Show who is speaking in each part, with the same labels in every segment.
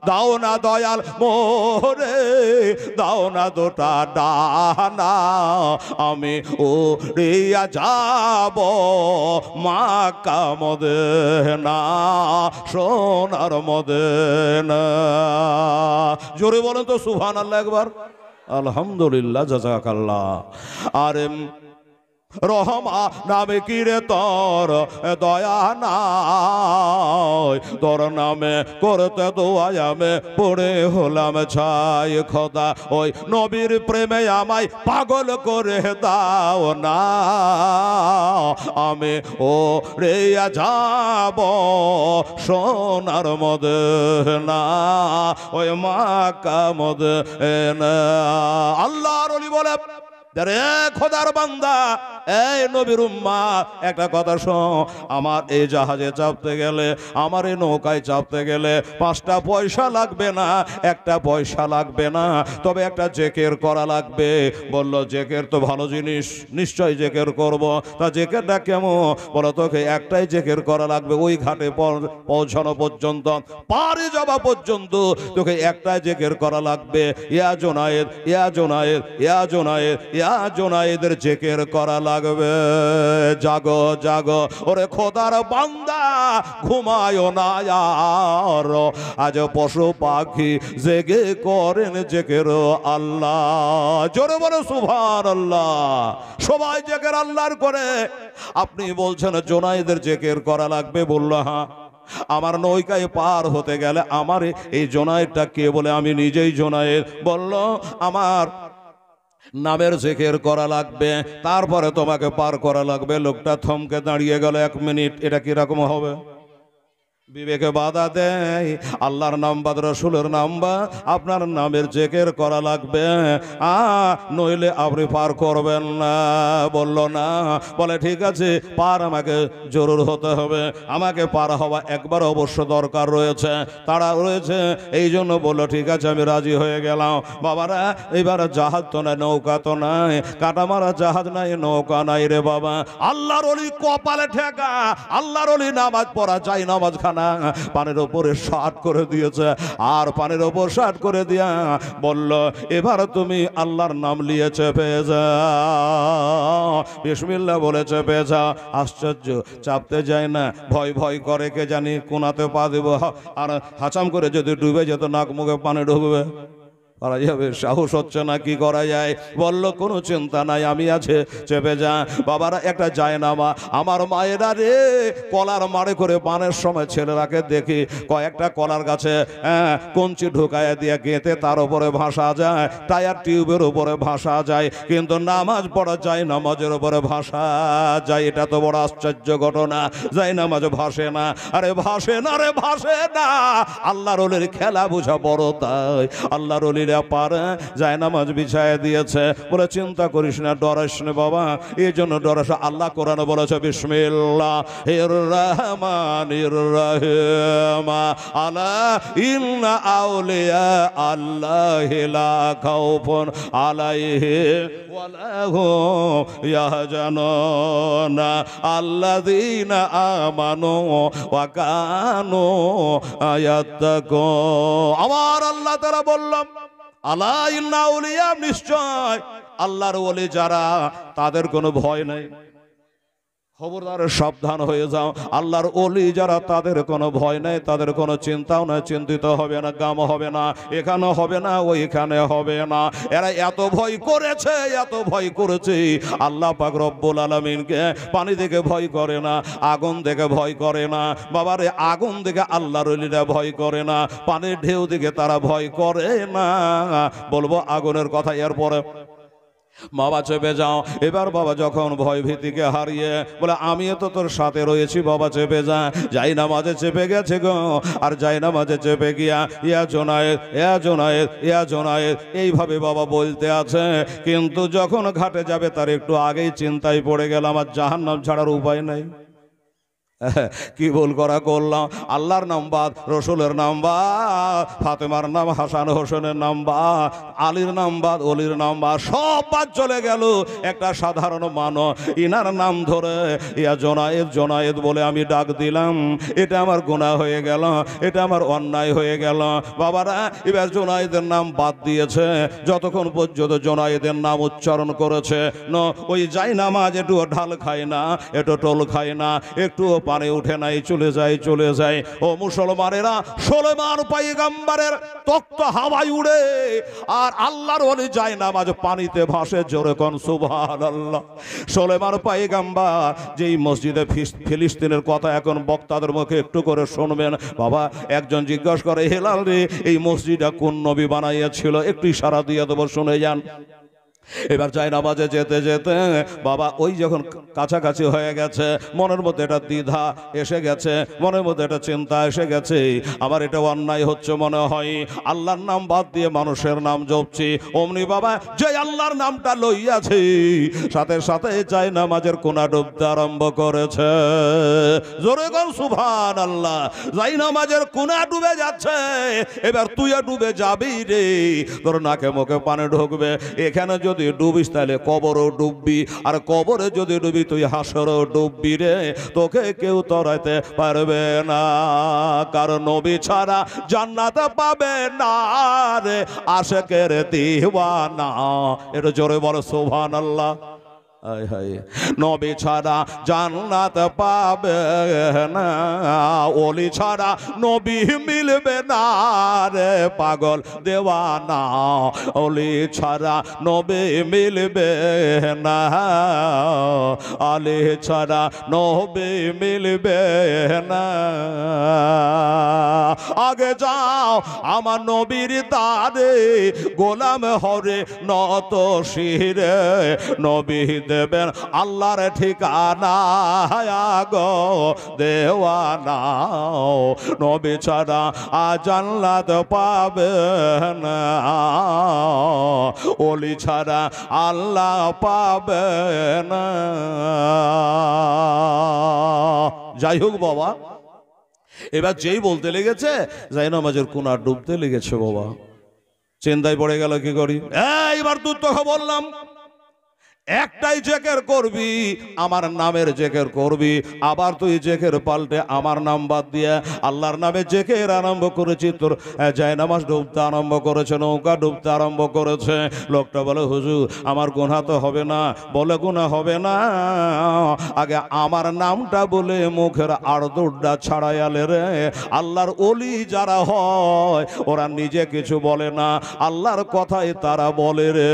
Speaker 1: দাও না দয়াল মোরে, দাও না দুটা ডানা, আমি উড়িয়া যাব মক্কা মদিনা, সোনার মদিনা। জোরে বলেন তো সুবহানাল্লাহ একবার। আলহামদুলিল্লাহ, জাযাকাল্লাহ। আরে রহমা নামে কিরে তোর দয়া নাই, তোর নামে করতে দোয়ায় আমি পড়ে হলাম ছাই। খোদা ওই নবীর প্রেমে আমায় পাগল করে দাও না, আমি ও রে যাব সোনার মদিনা, ওই মক্কা মদিনা। আল্লাহর ওলি বলে, রে খোদার বান্দা, এই নবীর উম্মাত, একটা কথা শোন, আমার এই জাহাজে চাপতে গেলে, আমার এই নৌকায় চাপতে গেলে 5টা পয়সা লাগবে না, 1টা পয়সা লাগবে না, তবে একটা জেকের করা লাগবে। বলল জেকের তো ভালো জিনিস, নিশ্চয় জেকের করব। তা জেকেরটা কেমন? বলো তোকে একটাই জেকের করা লাগবে, ওই ঘাটে পৌঁছানো পর্যন্ত, পারে যাওয়া পর্যন্ত তোকে একটাই জেকের করা লাগবে। ইয়া জোনায়েদ, ইয়া জোনায়েদ, ইয়া জোনায়েদ, ইয়া জোনায়েদের জেকের করা লাগবে। জাগো জাগো ওরে খোদার বান্দা, ঘুমায় না আর, আজ পশু পাখি জেগে করেন জেকের আল্লাহ। জোরে বলে সুবহানাল্লাহ। সবাই জেকের আল্লাহর করে। আপনি বলছেন জোনায়েদের জেকের করা লাগবে, বলল হ্যাঁ। আমার নৌকায় পার হতে গেলে আমার এই জোনায়েদটা কে বলে, আমি নিজেই জোনায়েদ। বলল আমার নামের জিকির করা লাগবে, তারপরে তোমাকে পার করা লাগবে। লোকটা থমকে দাঁড়িয়ে গেল। 1 মিনিট, এটা কিরকম হবে? বিবেকে বাধা দেয়। আল্লাহর নাম বাদ, রসুলের নাম বা আপনার নামের জিকির করা লাগবে, নইলে আপনি পার করবেন না। বলল না। বলে ঠিক আছে, পার আমাকে জরুর হতে হবে, আমাকে পার হওয়া একবার অবশ্য দরকার রয়েছে, তারা রয়েছে, এই জন্য বললো ঠিক আছে আমি রাজি হয়ে গেলাম। বাবারা এবার জাহাজ তো নাই, নৌকা তো নাই, কাটামারা জাহাজ নাই, নৌকা নাই রে বাবা। আল্লাহর ওলি কপালে ঠেকা, আল্লাহর ওলি নামাজ পড়া যায়, নামাজ খানা পানের ওপরে শার্ট করে দিয়েছে, আর পানের ওপর শার্ট করে দিয়া বলল এবার তুমি আল্লাহর নাম নিয়ে চেপে যাও, বিসমিল্লাহ বলে চেপে যাও। আশ্চর্য, চাপতে যায় না, ভয় ভয় করে, কে জানি কোনাতে পা দেব, আর হাঁচাম করে যদি ডুবে যেত নাক মুখে পানি ঢুকবে, করা যাবে? সাহস হচ্ছে না, কি করা যায়? বলল কোনো চিন্তা নাই, আমি আছে, চেপে যা। বাবারা একটা যায় না মা, আমার মায়েরা রে কলার মারে করে পানের সময় ছেলেরাকে দেখি কয়েকটা কলার গাছে কঞ্চি ঢুকায় দিয়ে গেঁথে তার উপরে ভাসা যায়, টায়ার টিউবের উপরে ভাসা যায়, কিন্তু নামাজ পড়া যায় নামাজের উপরে ভাসা যায়। এটা তো বড় আশ্চর্য ঘটনা, যায় নামাজ ভাসে না। আরে ভাসে না রে, ভাসে না। আল্লাহর ওলির খেলা বুঝা বড়, তাই আল্লাহর ওলি পারে যায় নামাজ বিছায় দিয়েছে। বলে চিন্তা করিস না, ডরাস না বাবা, এই জন্য ডরাস। আল্লাহ কোরআনে বলেছে বিসমিল্লাহির রহমানির রহিম, আলা ইন্না আউলিয়া আল্লাহি লা খাউফুন আলাইহিম ওয়া লা হুম ইয়াহজানুন আল্লাযীনা আমানু ওয়া কানু ইয়াত্তাকুন। আমার আল্লাহ তাআলা বললাম আলা ইন্না আউলিয়া, নিশ্চয় আল্লাহর ওলি যারা তাদের কোনো ভয় নেই। খবরদার সাবধান হয়ে যাও, আল্লাহর ওলি যারা তাদের কোনো ভয় নেই, তাদের কোনো চিন্তাও নাই, চিন্তিত হবে না, গাম হবে না, এখানে হবে না, ওইখানে হবে না। এরা এত ভয় করেছে, এত ভয় করেছে, আল্লাহ পাক রব্বুল আলামিনকে পানি দেখে ভয় করে না, আগুন দেখে ভয় করে না। বাবারে আগুন দেখে আল্লাহর ওলিরা ভয় করে না, পানির ঢেউ দেখে তারা ভয় করে না। বলবো আগুনের কথা এরপরে। বাবা চেপে যাও। এবার বাবা যখন ভয় ভীতিকে হারিয়ে বলে আমিও তো তোর সাথে রয়েছি, বাবা চেপে যা। যাই না মাঝে চেপে গেছে গো, আর যাই না মাঝে চেপে গিয়া ইয়া জোনায়েদ, ইয়া জোনায়েদ, ইয়া জোনায়েদ এইভাবে বাবা বলতে আছে। কিন্তু যখন ঘাটে যাবে তার একটু আগেই চিন্তায় পড়ে গেল আমার জাহান্নাম ছাড়ার উপায় নাই। কি ভুল করা করলাম, আল্লাহর নাম বাদ, রসুলের নাম বাদ, ফাতেমার নাম, হাসান হোসেনের নাম বাদ, আলীর নাম বাদ, অলির নাম বাদ, সব বাদ চলে গেল। একটা সাধারণ মানব ইনার নাম ধরে ইয়া জোনায়েদ জোনায়েদ বলে আমি ডাক দিলাম, এটা আমার গুনাহ হয়ে গেল, এটা আমার অন্যায় হয়ে গেল। বাবারা এবার জোনায়েদের নাম বাদ দিয়েছে, যতক্ষণ পর্যন্ত জোনায়েদের নাম উচ্চারণ করেছে ওই যাই নামাজ একটু ঢাল খায় না, একটু টোল খায় না, একটু পানি উঠে নাই, চলে যায় চলে যায়। ও মুসলমানেরা, সুলাইমান পয়গম্বরের তখ্ত হাওয়ায় উড়ে, আর আল্লাহর ওলি যায় নামাজ পানিতে ভাসে। জোরে কোন সুবহানাল্লাহ। সুলাইমান পয়গম্বর যেই মসজিদে ফিলিস্তিনের কথা এখন বক্তাদের মুখে একটু করে শুনবেন। বাবা একজন জিজ্ঞাসা করে, হেলাল রে এই মসজিদটা কোন নবী বানাইয়াছিল? একটু ইশারা দিয়ে দেবো, শুনে যান। এবার যাই নামাজে যেতে যেতে বাবা ওই যখন কাছাকাছি হয়ে গেছে, মনের মধ্যে একটা দ্বিধা এসে গেছে, মনের মধ্যে একটা চিন্তা এসে গেছে, আমার এটা অন্যায় হচ্ছে মনে হয়, আল্লাহর নাম বাদ দিয়ে মানুষের নাম জপছি। অমনি বাবা যে আল্লাহর নামটা লইয়াছি, সাথে সাথে যাই নামাজের কোনা ডুবতে আরম্ভ করেছে। জোরে কোন সুবহানাল্লাহ। যাই নামাজের কোনা ডুবে যাচ্ছে, এবার তুইও ডুবে যাবি রে, তোর নাকে মুখে পানি ঢুকবে। এখানে যদি ডুবিস তাহলে কবরও ডুববি, আর কবরে যদি ডুবি তুই হাসরও ডুববি রে, তোকে কেউ তরাইতে পারবে না। কারণ নবী ছাড়া জান্নাত পাবে না রে আশিকের দিওয়ানা। এটা জোরে বলো সুবহানাল্লাহ। নবী ছাড়া জান্নাত পাবে না, ওলি ছাড়া নবী মিলবে না রে পাগল দেওয়ানা। ওলি ছাড়া নবী মিলবে না, আলী ছাড়া নবী মিলবে না। আগে যাও আমার নবীর তারে, গোলাম হরে নত শিরে, নবী দেবেন আল্লাহর ঠিকানা গো দেওয়ানা। নবী ছাড়া জান্নাত পাবে না, ওলি ছাড়া আল্লাহ পাবে না। যাই হোক বাবা, এবার যেই বলতে লেগেছে যাই নামাজের কোনা ডুবতে লেগেছে, বাবা চিন্তায় পড়ে গেল কি করি। এইবার তুই তোকে বললাম একটাই জেকের করবি, আমার নামের জেকের করবি। আবার তুই জেকের পাল্টে আমার নাম বাদ দিয়ে আল্লাহর নামে জেকের আরম্ভ করেছি, তোর জায়নামাজ ডুবতে আরম্ভ করেছে, নৌকা ডুবতে আরম্ভ করেছে। লোকটা বলে হুজুর আমার গুনাহ তো হবে না। বলে গুনাহ হবে না, আগে আমার নামটা বলে মুখের আড়দুড্ডা ছাড়াইয়ালে রে। আল্লাহর ওলি যারা হয় ওরা নিজে কিছু বলে না, আল্লাহর কথাই তারা বলে রে।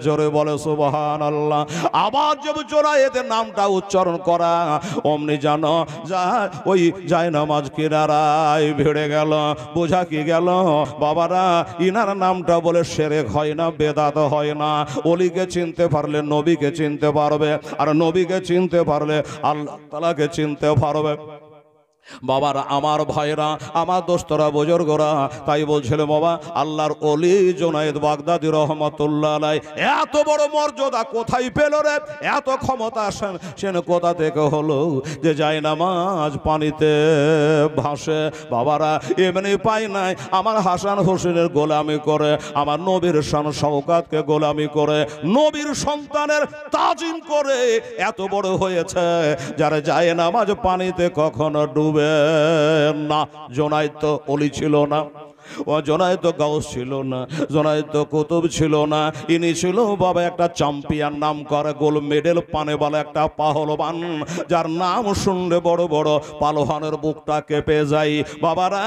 Speaker 1: জোরে বলে সুবহানাল্লাহ। আবার যখন জোনায়েদের নামটা উচ্চারণ করা, অমনি জানো যা ওই জায়নামাজ কিনারায় ভিড়ে গেল। বোঝা কি গেল বাবারা, ইনার নামটা বলে শিরক হয় না, বেদাত হয় না। ওলিকে চিনতে পারলে নবীকে চিনতে পারবে, আর নবীকে চিনতে পারলে আল্লাহ তাআলাকে চিনতে পারবে। বাবারা আমার ভাইরা, আমার দোস্তরা, বুজুর্গরা, তাই বলছিল বাবা আল্লাহর ওলি জুনায়েদ বাগদাদি রহমাতুল্লাহ আলাইহি এত বড় মর্যাদা কোথায় পেল রে? এত ক্ষমতা সেন কোথা থেকে হলো যে যায় নামাজ পানিতে ভাসে? বাবারা এমনি পাই নাই, আমার হাসান হোসেনের গোলামি করে, আমার নবীর শান শওকাতকে গোলামি করে, নবীর সন্তানের তাজিম করে এত বড় হয়েছে, যারা যায় নামাজ পানিতে কখনো ডুবে না। জোনায়েদ তো ওলি ছিল না, ও জোনায়েদ তো গাউস ছিল না, জোনায়েদ তো কুতুব ছিল না। ইনি ছিল বাবা একটা চ্যাম্পিয়ন, নাম করে গোল্ড মেডেল পানেওয়ালা একটা পাহলওয়ান, যার নাম শুনলে বড় বড় পালোহানের বুকটা কেঁপে যায়। বাবারা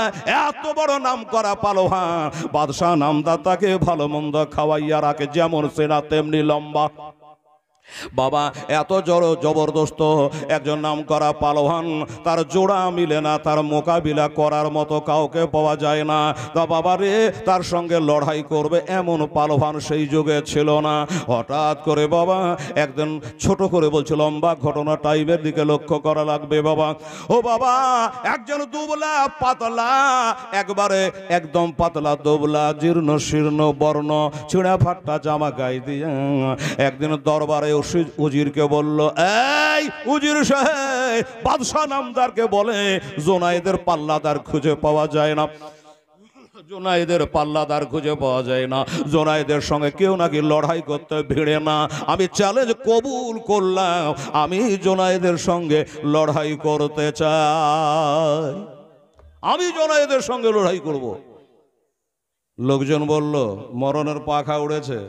Speaker 1: এত বড় নাম করা পালোহান, বাদশাহ নামদার তাকে ভালো মন্দ খাওয়াইয়া রাখে, যেমন সেনা তেমনি লম্বা। বাবা এত জবরদস্ত একজন নাম করা পালোয়ান, তার জোড়া মিলে না, তার মোকাবিলা করার মতো কাউকে পাওয়া যায় না। তা বাবা রে, তার সঙ্গে লড়াই করবে এমন পালোয়ান সেই যুগে ছিল না। হঠাৎ করে বাবা একদিন ছোট করে বলছে, লম্বা ঘটনা টাইমের দিকে লক্ষ্য করা লাগবে বাবা। ও বাবা একজন দুবলা পাতলা, একবারে একদম পাতলা দুবলা, জীর্ণ শীর্ণ বর্ণ, ছিঁড়া ফাট্টা জামা গায়ে দিয়ে একদিন দরবারে উজিরকে বলল, এই উজির সাহেব, বাদশাহ নামদারকে বলে জোনায়েদের পাল্লাদার খুঁজে পাওয়া যায় না, জোনায়েদের পাল্লাদার খুঁজে পাওয়া যায় না, জোনায়েদের সঙ্গে কেউ নাকি লড়াই করতে ভিড়ে না। আমি চ্যালেঞ্জ কবুল করলাম, আমি জোনায়েদের সঙ্গে লড়াই করতে চাই, আমি জোনায়েদের সঙ্গে লড়াই করব। লোকজন বলল, মরণের পাখা উড়েছে।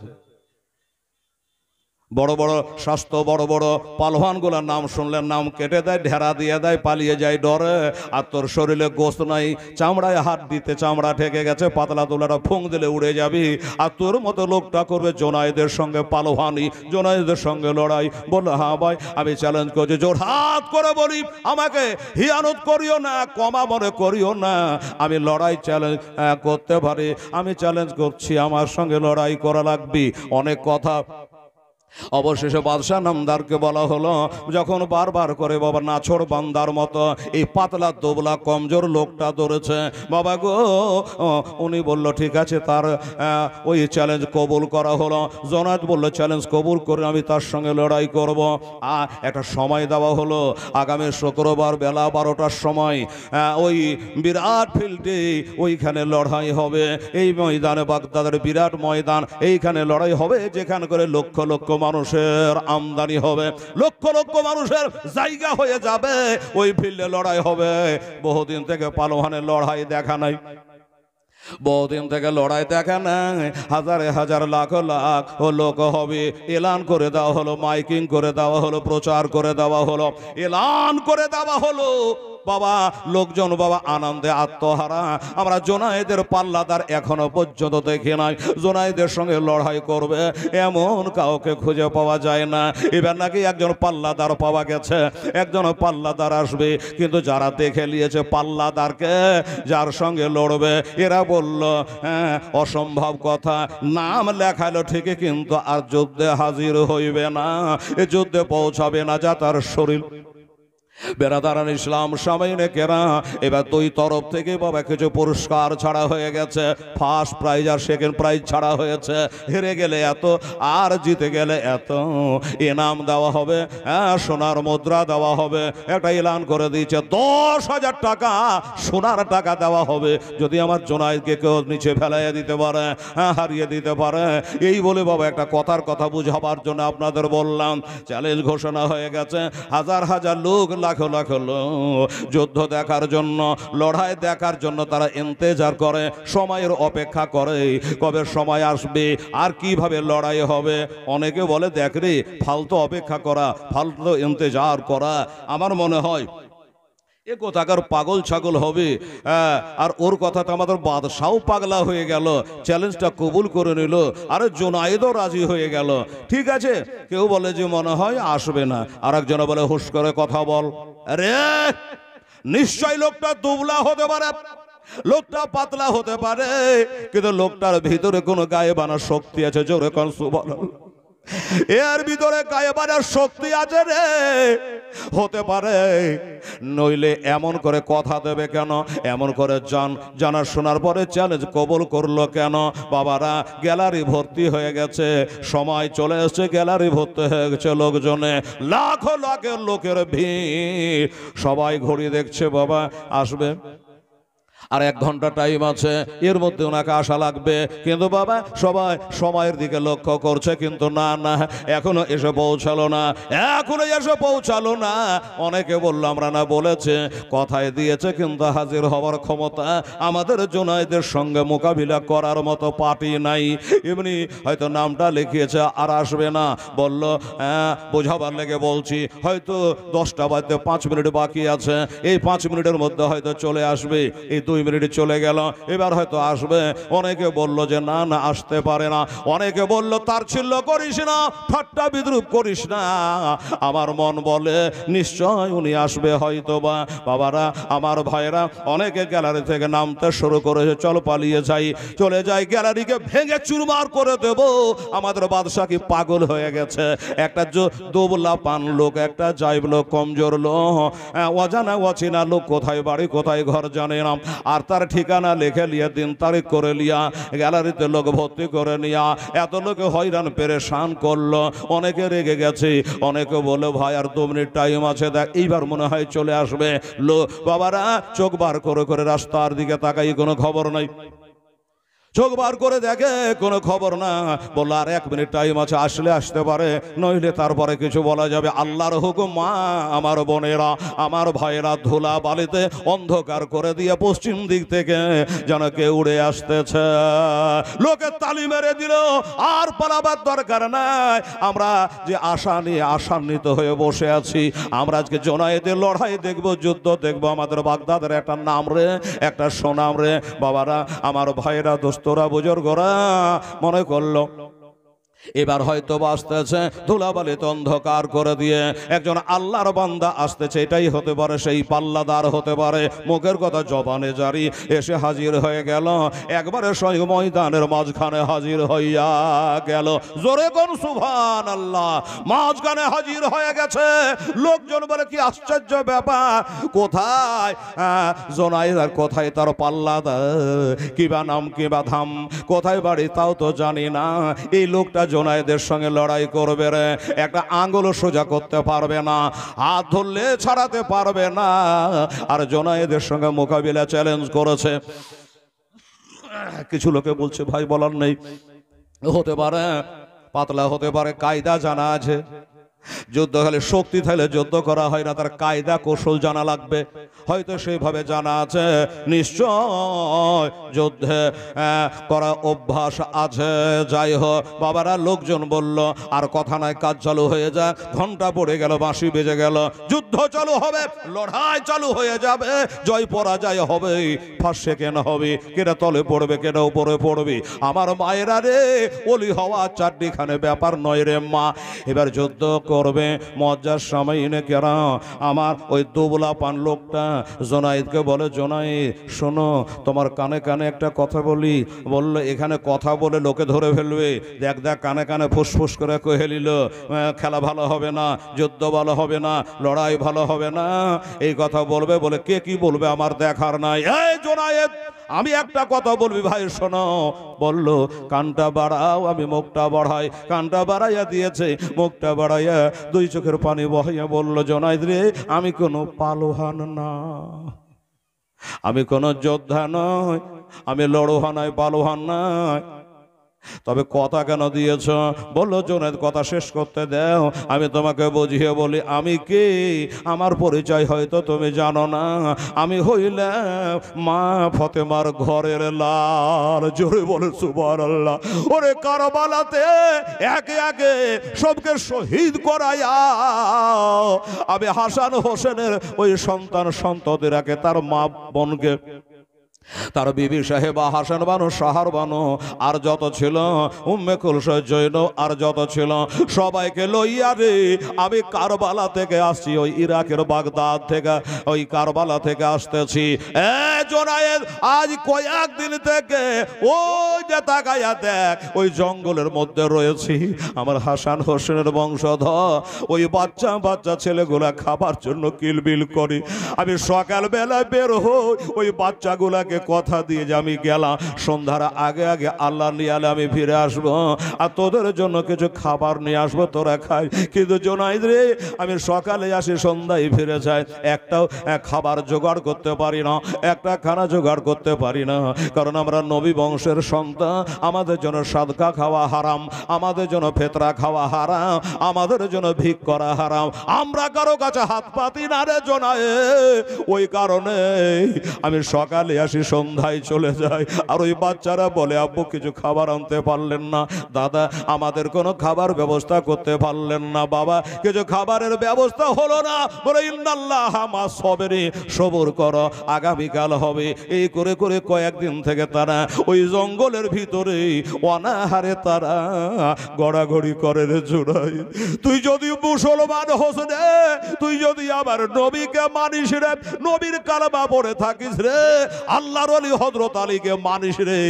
Speaker 1: বড় বড় স্বাস্থ্য বড় বড় পালওয়ানগুলোর নাম শুনলে নাম কেটে দেয়, ঢেরা দিয়ে দেয়, পালিয়ে যায় ডরে। আর তোর শরীরে গোস্ত নাই, চামড়ায় হাত দিতে চামড়া ঠেকে গেছে, পাতলা তোলাটা ফুঁক দিলে উড়ে যাবি। আর তোর মতো লোকটা করবে জোনায়েদের সঙ্গে পালওয়ানি, জোনায়েদের সঙ্গে লড়াই। বললো, হ্যাঁ ভাই, আমি চ্যালেঞ্জ করছি, জোর হাত করে বলি, আমাকে হিয়ানত করিও না, কমা মনে করিও না, আমি লড়াই চ্যালেঞ্জ করতে পারি, আমি চ্যালেঞ্জ করছি, আমার সঙ্গে লড়াই করা লাগবে। অনেক কথা। অবশেষে বাদশাহ নামদারকে বলা হলো, যখন বারবার করে বাবা নাছড় বান্দার মতো এই পাতলা দোবলা কমজোর লোকটা ধরেছে, বাবা গো, উনি বলল ঠিক আছে, তার ওই চ্যালেঞ্জ কবুল করা হলো। জোনায়েদ বলল, চ্যালেঞ্জ কবুল করে আমি তার সঙ্গে লড়াই করব। একটা সময় দেওয়া হলো, আগামী শুক্রবার বেলা 12টার সময় ওই বিরাট ফিল্ডে ওইখানে লড়াই হবে। এই ময়দানে, বাগদাদের বিরাট ময়দান, এইখানে লড়াই হবে, যেখানে করে লক্ষ লক্ষ মানুষের আমদানি হবে, লক্ষ লক্ষ মানুষের জায়গা হয়ে যাবে, ওই ফিল্ডে লড়াই হবে। বহুদিন থেকে পালোয়ানের লড়াই দেখা নাই, বহুদিন থেকে লড়াই দেখা নাই, হাজারে হাজার লাখ লাখ ও লোক হবে। এলান করে দেওয়া হলো, মাইকিং করে দেওয়া হলো, প্রচার করে দেওয়া হলো, এলান করে দেওয়া হলো। বাবা লোকজন বাবা আনন্দে আত্মহারা। আমরা জোনায়েদের পাল্লাদার এখনো পর্যন্ত দেখি নাই, জোনায়েদের সঙ্গে লড়াই করবে এমন কাউকে খুঁজে পাওয়া যায় না। এবার নাকি একজন পাল্লাদার পাওয়া গেছে, একজন পাল্লাদার আসবে, কিন্তু যারা দেখে নিয়েছে পাল্লাদারকে, যার সঙ্গে লড়বে, এরা বলল হ্যাঁ অসম্ভব কথা, নাম লেখালো ঠিকই কিন্তু আর যুদ্ধে হাজির হইবে না, এ যুদ্ধে পৌঁছাবে না, যা তার শরীর। বেরাদারান ইসলাম সামাইনে কেরা, এবার দুই তরফ থেকে বাবা কিছু পুরস্কার ছাড়া হয়ে গেছে, ফার্স্ট প্রাইজ আর সেকেন্ড প্রাইজ ছাড়া হয়েছে। হেরে গেলে এত, আর জিতে গেলে এত ইনাম দেওয়া হবে, সোনার মুদ্রা দেওয়া হবে। একটা এলান করে দিয়েছে, 10,000 টাকা সোনার টাকা দেওয়া হবে যদি আমার জোনায়েদকে কেউ নিচে ফেলাইয়া দিতে পারে, হারিয়ে দিতে পারে। এই বলে বাবা একটা কথার কথা বুঝাবার জন্য আপনাদের বললাম। চ্যালেঞ্জ ঘোষণা হয়ে গেছে, হাজার হাজার লোক, লাখ লাখ লোক যুদ্ধ দেখার জন্য, লড়াই দেখার জন্য তারা ইন্তেজার করে, সময়ের অপেক্ষা করে, কবে সময় আসবে আর কিভাবে লড়াই হবে। অনেকে বলে, দেখ রে, ফালতু অপেক্ষা করা, ফালতু ইন্তেজার করা। আমার মনে হয় এ কোথাকার পাগল ছাগল হবে। আর ওর কথাতে আমাদের বাদশাহ পাগলা হয়ে গেল, চ্যালেঞ্জটা কবুল করে নিল, আর জোনায়েদও রাজি হয়ে গেল। ঠিক আছে, কেউ বলে যে মনে হয় আসবে না, আর একজন বলে হুশ করে কথা বল। আরে নিশ্চয় লোকটা দুবলা হতে পারে, লোকটা পাতলা হতে পারে, কিন্তু লোকটার ভিতরে কোনো গায়ে বানার শক্তি আছে। জোরে কোন সুবহানাল্লাহ। এর ভিতরে গায়ে বানার শক্তি আছে রে, হতে পারে, নইলে এমন করে কথা দেবে কেন, এমন করে জানা শোনার পরে চ্যালেঞ্জ কবুল করলো কেন? বাবারা, গ্যালারি ভর্তি হয়ে গেছে, সময় চলে এসেছে, গ্যালারি ভর্তি হয়ে গেছে লোকজনে, লাখো লাখের লোকের ভিড়, সবাই ঘড়ি দেখছে, বাবা আসবে আর 1 ঘন্টা টাইম আছে, এর মধ্যে ওনাকে আসা লাগবে। কিন্তু বাবা সবাই সময়ের দিকে লক্ষ্য করছে, কিন্তু না না, এখনো এসে পৌঁছালো না, এখনো এসে পৌঁছালো না। অনেকে বললো আমরা না বলেছে, কথায় দিয়েছে, কিন্তু হাজির হওয়ার ক্ষমতা আমাদের জোনায়েদের সঙ্গে মোকাবিলা করার মতো পার্টি নাই। এমনি হয়তো নামটা লিখিয়েছে আর আসবে না। বলল বোঝাবার লেগে বলছি, হয়তো 10টা বাজতে 5 মিনিট বাকি আছে, এই 5 মিনিটের মধ্যে হয়তো চলে আসবে। এই 2 মিনিট চলে গেল, এবার হয়তো আসবে। অনেকে বলল যে না না আসতে পারে না, অনেকে বলল তাচ্ছিল্য করিস না, ঠাট্টা বিদ্রুপ করিস না। আমার মন বলে নিশ্চয় উনি আসবে হয়তো বা। বাবারা, আমার ভাইরা, অনেকে গ্যালারি থেকে নামতে শুরু করেছে, চল পালিয়ে যাই, চলে যাই, গ্যালারিকে ভেঙে চুরমার করে দেব। আমাদের বাদশা কি পাগল হয়ে গেছে? একটা দোবলা পান লোক, একটা জাইব লোক, কমজোর লোক, অজানা অচেনা লোক, কোথায় বাড়ি কোথায় ঘর জানে না, আর তার ঠিকানা লিখে লিয়া দিন তারিখ করে লিয়া গ্যালারিতে লোক ভর্তি করে নিয়া এত লোকে হয়রান পেরেশান করলো। অনেকে রেগে গেছে, অনেকে বলে ভাই আর 2 মিনিট টাইম আছে, দেখ এইবার মনে হয় চলে আসবে। বাবারা চোখ বার করে করে রাস্তার দিকে তাকাই, কোনো খবর নাই। চোখ বার করে দেখে কোনো খবর না। বললো আর 1 মিনিট টাইম আছে, আসলে আসতে পারে, নইলে তারপরে কিছু বলা যাবে। আল্লাহর হুকুম, মা আমার বোনেরা আমার ভাইয়েরা ধুলা বালিতে অন্ধকার করে দিয়ে পশ্চিম দিক থেকে যেন কেউ উড়ে আসতেছে। লোকে তালি মেরে দিল, আর পালাবার দরকার নাই। আমরা যে আশা নিয়ে আশান্বিত হয়ে বসে আছি, আমরা আজকে জোনায়েদের লড়াই দেখবো, যুদ্ধ দেখবো। আমাদের বাগদাদের একটা নাম রে, একটা সুনাম রে। বাবারা আমার ভাইয়েরা দোস্তরা বুজুর্গরা মনে করলো এবার হয়তো আসতেছে ধুলাবালিতে অন্ধকার করে দিয়ে একজন আল্লাহর বান্দা আসতেছে, এটাই হতে পারে সেই পাল্লাদার হতে পারে। মুখের কথা জবানে জারি, এসে হাজির হয়ে গেল, একবারে সেই ময়দানের মাঝখানে হাজির হইয়া গেল। জোরে কোন সুবহানাল্লাহ। মাঝখানে হাজির হয়ে গেছে। লোকজন বলে কি আশ্চর্য ব্যাপার, কোথায় জোনায়েদ আর কোথায় তার পাল্লাদার, কিবা নাম কিবা ধাম, কোথায় বাড়ি তাও তো জানি না। এই লোকটা জোনায়েদের সঙ্গে লড়াই করবে রে, একটা আঙ্গুল সোজা করতে পারবে না, হাত ধরলে ছাড়াতে পারবে না। আর জোনায়েদের সঙ্গে মোকাবিলা চ্যালেঞ্জ করেছে। কিছু লোকে বলছে ভাই বলার নেই, হতে পারে পাতলা, হতে পারে কায়দা জানা আছে। যুদ্ধ হলে শক্তি থাকলে যুদ্ধ করা হয় না, তার কায়দা কৌশল জানা লাগবে, হয়তো সেইভাবে জানা আছে। নিশ্চয় যুদ্ধে করা অভ্যাস আছে। যাই হোক বাবারা, লোকজন বলল আর কথা নাই, কাজ চালু হয়ে যাক। ঘন্টা পড়ে গেল, বাঁশি বেজে গেল, যুদ্ধ চালু হবে, লড়াই চালু হয়ে যাবে। জয় পরাজয় হবে, ফার্স্ট সেকেন্ড হবে, কেটা তলে পড়বে কেটা উপরে পড়বে। আমার মায়েরা রে, ওলি হওয়া চারটিখানে ব্যাপার নয় রে মা। এবার যুদ্ধ করবে, মজ্জার সময় এনে কেরা আমার ওই দুবলা পান লোকটা জোনায়েদকে বলে, জোনায়েদ শোনো, তোমার কানে কানে একটা কথা বলি। বললো এখানে কথা বলে লোকে ধরে ফেলবে, দেখ দেখ কানে কানে ফুসফুস করে কহে নিল, খেলা ভালো হবে না, যুদ্ধ ভালো হবে না, লড়াই ভালো হবে না, এই কথা বলবে। বলে কে কি বলবে আমার দেখার নাই। এই জোনায়েদ, আমি একটা কথা বলবি ভাই শোনো। বলল কানটা বাড়াও, আমি মুখটা বাড়াই। কানটা বাড়াইয়া দিয়েছে, মুখটা বাড়াইয়া 2 চোখের পানি বহাইয়া বলল, জোনায়েদ রে, আমি কোনো পালোহান না, আমি কোনো যোদ্ধা নয়, আমি লড়োহা নাই, পালোহান নাই। তবে কথা কেন দিয়েছ? বললো জোনায়েদ কথা শেষ করতে দাও, আমি তোমাকে বুঝিয়ে বলি আমি কে। আমার পরিচয় হয়তো তুমি জানো না, আমি হইলাম মা ফতেমার ঘরের লাল। জোরে বলে সুবহানাল্লাহ। ওরে কারবালাতে একে একে সবকে শহীদ করাইয়া আমি হাসান হোসেনের ওই সন্তান সন্ততিরাকে, তার মা বোনকে, তার বিবি সাহেবা, হাসান বানু, সাহার বানু, আর যত ছিল উম্মে কুলসুম, জৈন, আর যত ছিল সবাইকে লইয়া রে আমি কারবালা থেকে আসছি, ওই ইরাকের বাগদাদ থেকে, ওই কারবালা থেকে আসতেছি। জোনায়েদ, আজ কয়েকদিন থেকে ওই যে তাকাইয়া দেখ, ওই জঙ্গলের মধ্যে রয়েছি, আমার হাসান হোসেনের বংশধর, ওই বাচ্চা বাচ্চা ছেলেগুলা খাবার জন্য কিলবিল করি। আমি সকালবেলা বের হই, ওই বাচ্চাগুলাকে কথা দিয়ে যে আমি গেলাম, সন্ধ্যার আগে আগে আল্লাহ নিয়ে আমি ফিরে আসবো, আর তোদের জন্য কিছু খাবার নিয়ে আসবো, তোরা খাই। কিন্তু জোনায়েদ রে, আমি সকালে আসি, সন্ধ্যায় ফিরে যাই, একটাও খাবার জোগাড় করতে পারি না, একটা খানা জোগাড় করতে পারি না। কারণ আমরা নবী বংশের সন্তান, আমাদের জন্য সাদকা খাওয়া হারাম, আমাদের জন্য ফেতরা খাওয়া হারাম, আমাদের জন্য ভিক করা হারাম, আমরা কারো কাছে হাত পাতি না রে জোনায়েদ। ওই কারণে আমি সকালে আসি, সন্ধ্যায় চলে যায়। আর ওই বাচ্চারা বলে আব্বু কিছু খাবার আনতে পারলেন না, দাদা আমাদের কোনো খাবার ব্যবস্থা করতে পারলেন না, বাবা কিছু খাবারের ব্যবস্থা হলো না। বলে ইন্নাল্লাহ মা সাবিরিন, সবর করো, আগামীকাল হবে। এই করে করে কয়েকদিন থেকে তারা ওই জঙ্গলের ভিতরে অনাহারে তারা গড়াগড়ি করে রে জোনায়েদ। তুই যদি মুসলমান হোস রে, তুই যদি আবার নবীকে মানিস রে, নবীর কালেমা পড়ে থাকিস রে, আল্লাহ আল্লাহর ওলি হযরত আলীকে মানিস রে।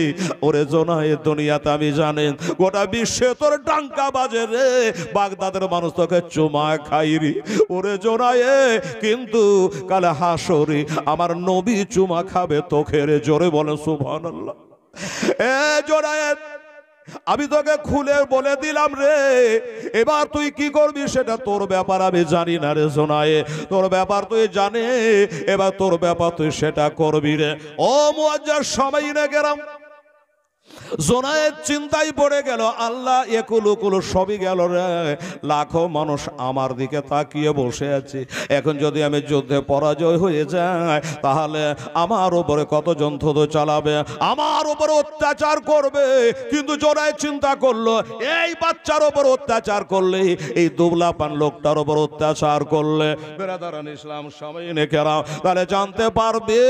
Speaker 1: ওরে জোনায়েদ দুনিয়াতে আমি জানেন গোটা বিশ্বে তোর ডাঙ্কা বাজে রে, বাগদাদের মানুষ তোকে চুমা খাইরি। ওরে জোনায়েদ কিন্তু কাল হাসরে আমার নবী চুমা খাবে তোকে রে। জোরে বলেন সুবহানাল্লাহ। এ জোনায়েদ আমি তোকে খুলে বলে দিলাম রে, এবার তুই কি করবি সেটা তোর ব্যাপার, আমি জানি না রে জোনায়েদ। তোর ব্যাপার তুই জানে, এবার তোর ব্যাপার তুই সেটা করবি রে। ও মুআজ্জাজ সামাইনে কেরাম, জোনায়েদ চিন্তায় পড়ে গেল, আল্লাহ একুল উকুল সবই গেল রে, লাখো মানুষ আমার দিকে তাকিয়ে বসে আছে। এখন যদি আমি যুদ্ধে পরাজয় হয়ে যাই তাহলে আমার উপরে কতজন থুতু চালাবে, আমার উপরে অত্যাচার করবে। কিন্তু জোনায়েদ চিন্তা করলো এই বাচ্চার উপর অত্যাচার করলে, এই দুবলা পান লোকটার উপর অত্যাচার করলে বেরাদারান ইসলাম সামাইনে কেরাম তাহলে জানতে পারবে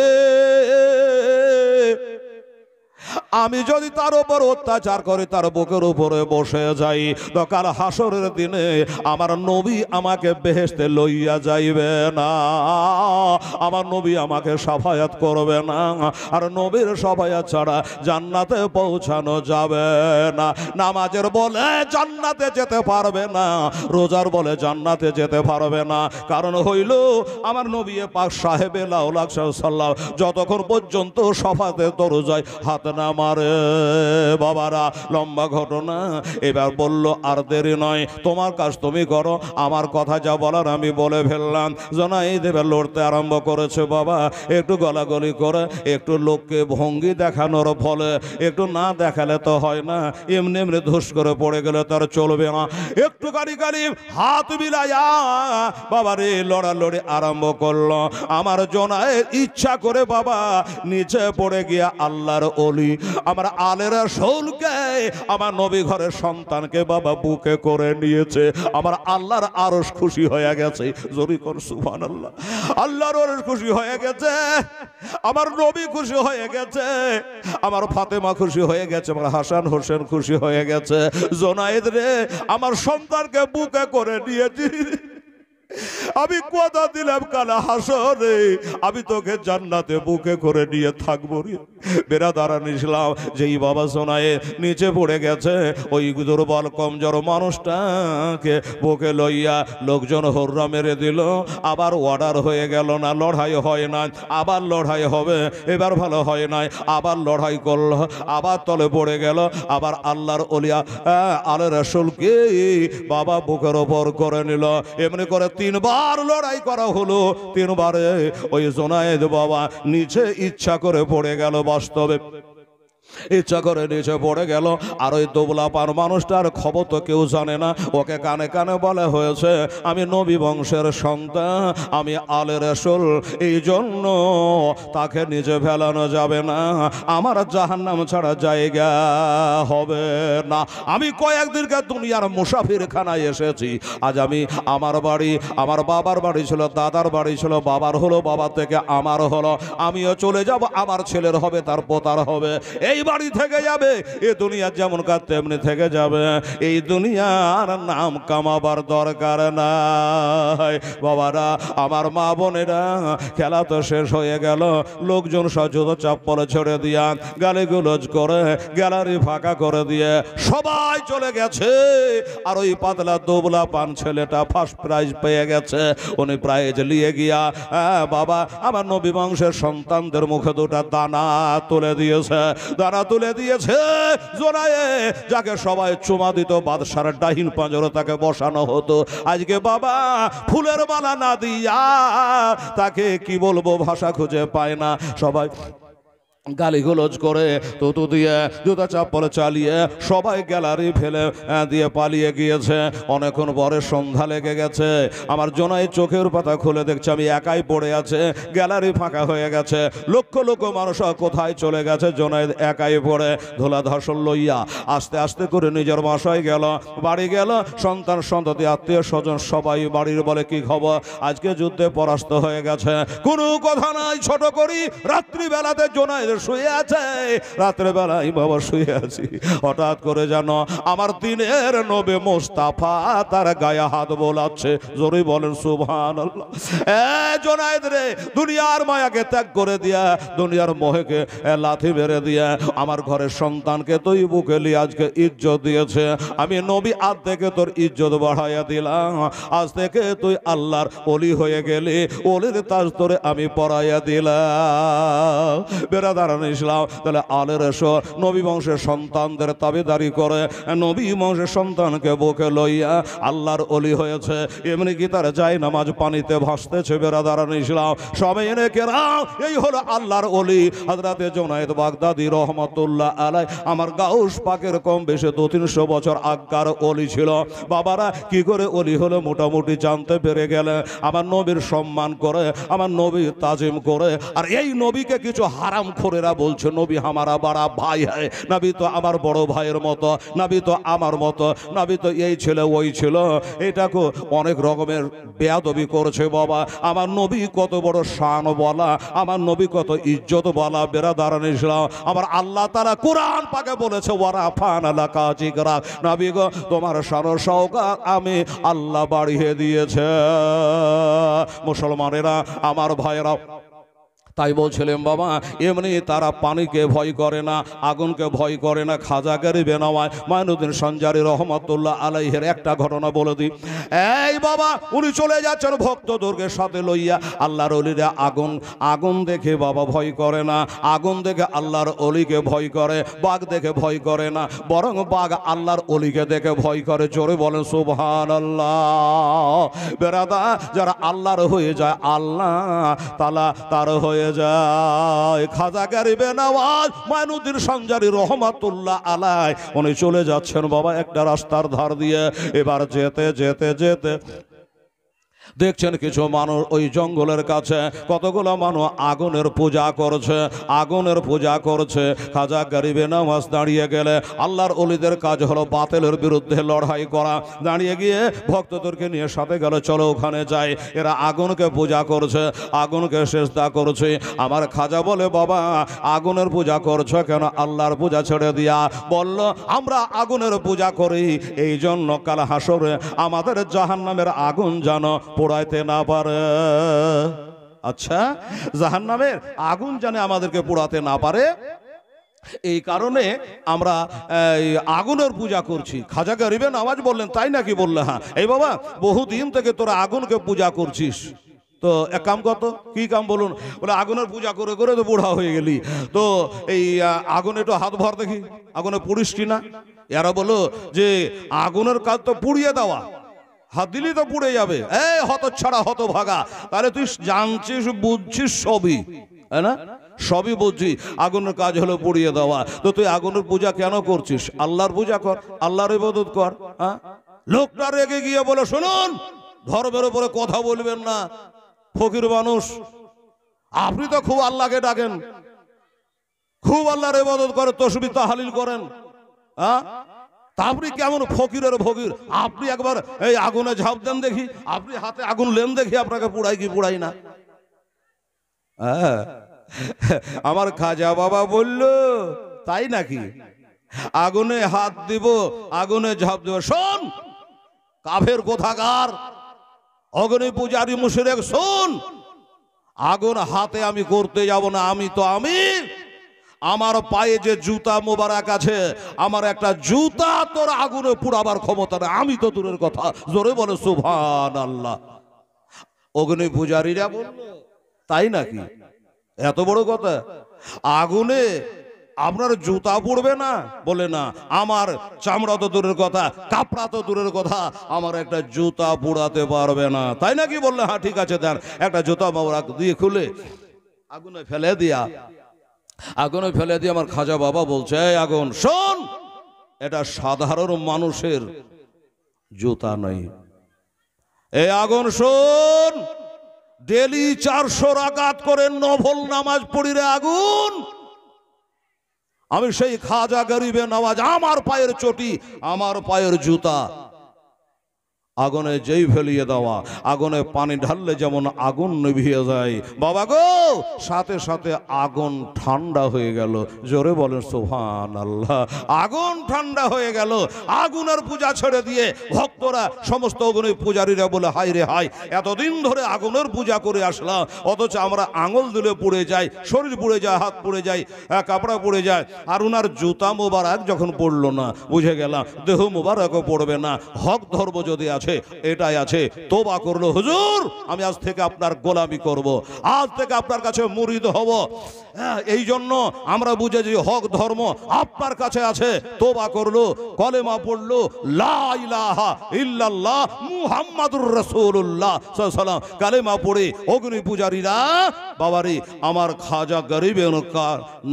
Speaker 1: আমি যদি তার উপর অত্যাচার করি, তার বুকের উপরে বসে যাই, তো কাল হাসরের দিনে আমার নবী আমাকে বেহেশতে লইয়া যাইবে না, আমার নবী আমাকে সাফায়াত করবে না। আর নবীর সাফায়াত ছাড়া জান্নাতে পৌঁছানো যাবে না। নামাজের বলে জান্নাতে যেতে পারবে না, রোজার বলে জান্নাতে যেতে পারবে না। কারণ হইল আমার নবী পাক সাহেবে লাউলাক সাল্লাল্লাহু যতক্ষণ পর্যন্ত সাফাতে দরজায় হাত না মারে। বাবারা লম্বা ঘটনা। এবার বলল আর দেরি নয়, তোমার কাজ তুমি করো, আমার কথা যা বলার আমি বলে ফেললাম। জোনায়েদ এবার লড়তে আরম্ভ করেছে। বাবা একটু গলাগলি করে, একটু লোককে ভঙ্গি দেখানোর ফলে, একটু না দেখালে তো হয় না, এমনি এমনি ধুস করে পড়ে গেলে তার চলবে না। একটু গাড়ি গাড়ি হাত বিলাইয়া বাবারে লড়ালড়ি আরম্ভ করলো। আমার জোনায়েদ ইচ্ছা করে বাবা নিচে পড়ে গিয়া আল্লাহর ওলি আমার আলে রাসূলকে, আমার নবী ঘরের সন্তানকে বাবা বুকে করে নিয়েছে। আমার আল্লাহর আরশ খুশি হয়ে গেছে। জোরে কর সুবহানাল্লাহ। আল্লাহর আরশ খুশি হয়ে গেছে, আমার নবী খুশি হয়ে গেছে, আমার ফাতেমা খুশি হয়ে গেছে, আমার হাসান হোসেন খুশি হয়ে গেছে। জোনায়েদ রে আমার সন্তানকে বুকে করে নিয়েছি, আমি কথা দিলাম কাল হাসরে আমি তোকে জান্নাতে বুকে করে নিয়ে থাকবো রে। বেরাদারান ইসলাম যেই বাবা জোনায়েদ নিচে পড়ে গেছে, ওই দুর্বল কমজোর মানুষটাকে বুকে লইয়া লোকজন হর্রা মেরে দিল। আবার অর্ডার হয়ে গেল না, লড়াই হয় না, আবার লড়াই হবে, এবার ভালো হয় নাই, আবার লড়াই করলো, আবার তলে পড়ে গেল। আবার আল্লাহর ওলিয়া আলে রাসূলকে বাবা বুকের ওপর করে নিল। এমনি করে তিনবার লড়াই করা হলো। তিনবারে ওই জোনায়েদ বাবা নিচে ইচ্ছা করে পড়ে গেল। বাস্তবে ইচ্ছা করে নিচে পড়ে গেল। আর ওই দুবলা পান মানুষটার খবর তো কেউ জানে না। ওকে কানে কানে বলা হয়েছে আমি নবী বংশের সন্তান, আমি আলে রাসূল, এই জন্য তাকে নিচে ফেলানো যাবে না, আমার জাহান্নাম ছাড়া জায়গা হবে না। আমি কয়েকদিনকে দুনিয়ার মুসাফিরখানায় এসেছি। আজ আমি আমার বাড়ি, আমার বাবার বাড়ি ছিল, দাদার বাড়ি ছিল, বাবার হলো, বাবার থেকে আমার হলো, আমিও চলে যাব, আমার ছেলের হবে, তার পোতার হবে, এই বাড়ি থেকে যাবে। এ দুনিয়া যেমন কাজ তেমনি থেকে যাবে। এই দুনিয়ার নাম কামাবার দরকার নাই। বাবারা আমার মা বোনেরা খেলা তো শেষ হয়ে গেল। লোকজন সজুদ চাপ্পল ছেড়ে দিয়া গালিগুলোজ করে গ্যালারি ফাঁকা করে দিয়ে সবাই চলে গেছে। আর ওই পাতলা দুবলা পান ছেলেটা ফার্স্ট প্রাইজ পেয়ে গেছে। উনি প্রাইজ নিয়ে গিয়া বাবা আমার নবী বংশের সন্তানদের মুখে দুটা দানা তুলে দিয়েছে। দানা তুলে দিয়েছে জোনায়েদ, যাকে সবাই চুমা দিত, বাদশার ডাহিন পাঁজরে তাকে বসানো হতো। আজকে বাবা ফুলের মালা না দিয়া তাকে কি বলবো, ভাষা খুঁজে পায় না। সবাই গালিগুলোজ করে, তুতু দিয়ে, জুতা চাপ্পল চালিয়ে সবাই গ্যালারি ফেলে দিয়ে পালিয়ে গিয়েছে। অনেকক্ষণ পরে সন্ধ্যা লেগে গেছে। আমার জোনায়েদ চোখের পাতা খুলে দেখছে আমি একাই পড়ে আছে, গ্যালারি ফাঁকা হয়ে গেছে, লক্ষ লক্ষ মানুষ কোথায় চলে গেছে। জোনায়েদ একাই পড়ে ধুলা ধসল লইয়া আস্তে আস্তে করে নিজের বাসায় গেল, বাড়ি গেল। সন্তান সন্ততি আত্মীয় স্বজন সবাই বাড়ির বলে কি খবর, আজকে যুদ্ধে পরাস্ত হয়ে গেছে। কোনো কথা নাই, ছোট করি রাত্রিবেলাতে জোনায়েদ আধারে শুয়ে আছে, রাত্রে বেলায় বাবা শুয়ে আছি, হঠাৎ করে জানো আমার দিনের নবী মুস্তাফা তার গায়ে হাত বোলাচ্ছে। জোরে বলেন সুবহানাল্লাহ। জোনায়েদ রে, দুনিয়ার মায়াকে ত্যাগ করে দিয়া, দুনিয়ার মোহকে লাথি মেরে দিয়া আমার ঘরের সন্তানকে তুই বুকে নিয়ে আজকে ইজ্জত দিয়েছে। আমি নবী আজ থেকে তোর ইজ্জত বাড়াইয়া দিলাম। আজ থেকে তুই আল্লাহর ওলি হয়ে গেলি, ওলির তাজ তোরে আমি পরাইয়া দিলাম। বেরাদারান ইসলাম, তাহলে আলের এসো নবী বংশের সন্তানদের তাবেদারি করে নবী বংশের সন্তানকে বুকে লইয়া আল্লাহর ওলি হয়েছে। এমনি কি তার যায় নামাজ পানিতে ভাসতেছে? বেরাদারান ইসলাম, সবাই এনে কেরাম, এই হলো আল্লাহর ওলি হযরতে জুনায়েদ বাগদাদী রহমাতুল্লাহ আলাইহি। আমার গাউস পাকের কম বেশি 200-300 বছর আগকার ওলি ছিল। বাবারা কি করে ওলি হলো মোটামুটি জানতে পেরে গেলে। আমার নবীর সম্মান করে, আমার নবীর তাজিম করে। আর এই নবীকে কিছু হারাম খোরেরা বলছে নবী হামারা বড়া ভাই হয়, নবী তো আমার বড় ভাইয়ের মতো, নবী তো আমার মতো, নবী তো এই ছিল ওই ছিল। এটাকে অনেক রকমের বেয়াদবি করছে বাবা। আমার নবী কত বড় শান বলা, আমার নবী কত ইজ্জত বলা। বেরাদারান ইসলাম, আমার আল্লাহ তাআলা কোরআন পাকে বলেছে ওয়ারাফানা লাকা যিকরা, নবী গো তোমার শান ও শওকত আমি আল্লাহ বাড়িয়ে দিয়েছে। মুসলমানেরা, আমার ভাইয়েরা, তাই বলছিলাম বাবা, এমনি তারা পানিকে ভয় করে না, আগুনকে ভয় করে না। খাজা গরিবে নওয়াজ মাইনুদ্দিন সঞ্জারি রহমাতুল্লাহ আলাইহির একটা ঘটনা বলে দিই। এই বাবা, উনি চলে যাচ্ছেন ভক্ত দুর্গের সাথে লইয়া। আল্লাহর ওলিরা আগুন দেখে বাবা ভয় করে না, আগুন দেখে আল্লাহর ওলিকে ভয় করে। বাঘ দেখে ভয় করে না, বরং বাঘ আল্লাহর ওলিকে দেখে ভয় করে। জোরে বলেন সুবহানাল্লাহ। বেরাদা, যারা আল্লাহর হয়ে যায় আল্লাহ তাআলা তার হয়ে যায়। খাজা গরিবে নওয়াজ মাইনুদ্দিন সঞ্জারি রহমাতুল্লাহ আলাইহি উনি চলে যাচ্ছেন বাবা একটা রাস্তার ধার দিয়ে। এবার যেতে যেতে যেতে দেখছেন কিছু মানুষ ওই জঙ্গলের কাছে কতগুলো মানুষ আগুনের পূজা করছে, আগুনের পূজা করছে। খাজা গরিবে নওয়াজ দাঁড়িয়ে গেলে, আল্লাহর ওলিদের কাজ হলো বাতিলের বিরুদ্ধে লড়াই করা। দাঁড়িয়ে গিয়ে ভক্তদেরকে নিয়ে সাথে গেল, চলো ওখানে যাই। এরা আগুনকে পূজা করছে, আগুনকে সেজদা করছে। আমার খাজা বলে, বাবা আগুনের পূজা করছো কেন? আল্লাহর পূজা ছেড়ে দিয়া। বলল, আমরা আগুনের পূজা করি এই জন্য কাল হাসরে আমাদের জাহান্নামের আগুন জানো পোড়াইতে না পারে। আচ্ছা, জাহান্নামের আগুন জানে আমাদেরকে পোড়াতে না পারে, এই কারণে আমরা আগুনের পূজা করছি। খাজা গরিবে নওয়াজ বললেন, তাই নাকি? বললে, হ্যাঁ। এই বাবা, বহুদিন থেকে তোরা আগুনকে পূজা করছিস, তো এক কাম কত, কি কাম বলুন? বলে, আগুনের পূজা করে করে তো বুড়া হয়ে গেলি, তো এই আগুনে একটু হাত ভর দেখি, আগুনে পুড়িস কিনা। এরা বলো যে আগুনের কাজ তো পুড়িয়ে দেওয়া, হাত দিলি তো পুড়ে যাবে। এই হতচ্ছাড়া, হতভাগা, তাহলে তুই জানছিস, বুঝছিস সবই, তাই না? সবই বুঝছি। আগুনের কাজ হলো পুড়িয়ে দেওয়া, তো তুই আগুনের পূজা কেন করছিস? আল্লাহর পূজা কর, আল্লাহর ইবাদত কর। হ্যাঁ, লোকটা রেগে গিয়ে বলে, শুনুন, ধর্মের উপরে কথা বলবেন না, ফকির মানুষ, আপনি তো খুব আল্লাহকে ডাকেন, খুব আল্লাহর ইবাদত করে, তাসবিহ তাহলিল করেন, হ্যাঁ, তা আপনি কেমন ফকিরের ফকির? আপনি একবার এই আগুনে ঝাঁপ দেন দেখি, আপনি হাতে আগুন লেন দেখি, আপনাকে পুড়াই কি পুড়াই না? আমার খাজা বাবা বলল, তাই নাকি? আগুনে হাত দিব, আগুনে ঝাঁপ দেব। শোন কাফের কোথাকার, অগ্নি পূজারী মুশরিক, শোন, আগুন হাতে আমি করতে যাব না। আমি তো আমি, আমার পায়ে যে জুতা মোবারক আছে, আমার একটা জুতা তোর আগুনে পুড়াবার ক্ষমতা নেই। আমি তো দূরের কথা। জোরে বলে সুবহানাল্লাহ। অগ্নি পূজারীরা বলল, তাই নাকি? এত বড় কথা, আগুনে আপনার জুতা পড়বে না? বলে, না, আমার চামড়া তো দূরের কথা, কাপড়া তো দূরের কথা, আমার একটা জুতা পোড়াতে পারবে না। তাই নাকি? বললে, হ্যাঁ ঠিক আছে, দেন। একটা জুতা মোবারক দিয়ে খুলে আগুনে ফেলে দিয়া, আগুনে ফেলে দিয়ে আমার খাজা বাবা বলছে, এই আগুন শোন, এটা সাধারণ মানুষের জুতা নয়। এই আগুন শোন, ডেলি 400 রাকাত করে নফল নামাজ পড়ি রে আগুন। আমি সেই খাজা গরিবে নওয়াজ, আমার পায়ের চটি, আমার পায়ের জুতা, আগুনে যেই ফেলিয়ে দেওয়া, আগুনে পানি ঢাললে যেমন আগুন নিভিয়ে যায়, বাবা গো সাথে সাথে আগুন ঠান্ডা হয়ে গেল। জোরে বলেন সুবহানাল্লাহ। আগুন ঠান্ডা হয়ে গেল। আগুনের পূজা ছেড়ে দিয়ে ভক্তরা সমস্ত অগ্নি পূজারীরা বলে হাই রে হাই, এতদিন ধরে আগুনের পূজা করে আসলাম, অথচ আমরা আঙুল দিলে পুড়ে যাই, শরীর পুড়ে যায়, হাত পুড়ে যায়, কাপড়া পুড়ে যায়। আর উনার জুতা মোবারক যখন পড়লো না, বুঝে গেলাম দেহ মোবারকও পড়বে না, হক ধর্ম যদি আছে এটাই আছে। তোবা করলো, হুজুর আমি আজ থেকে আপনার গোলামি করব, আজ থেকে আপনার কাছে মুরিদ হব। এই জন্য আমরা বুঝে যে হক ধর্ম আপনার কাছে আছে। তোবা করলো, কলেমা পড়লো, লা ইলাহা ইল্লাল্লাহ মুহাম্মাদুর রাসূলুল্লাহ সাল্লাল্লাহু আলাইহি ওয়াসাল্লাম কালেমা পড়ে অগ্নি পূজারীরা বাবারে আমার খাজা গরিবে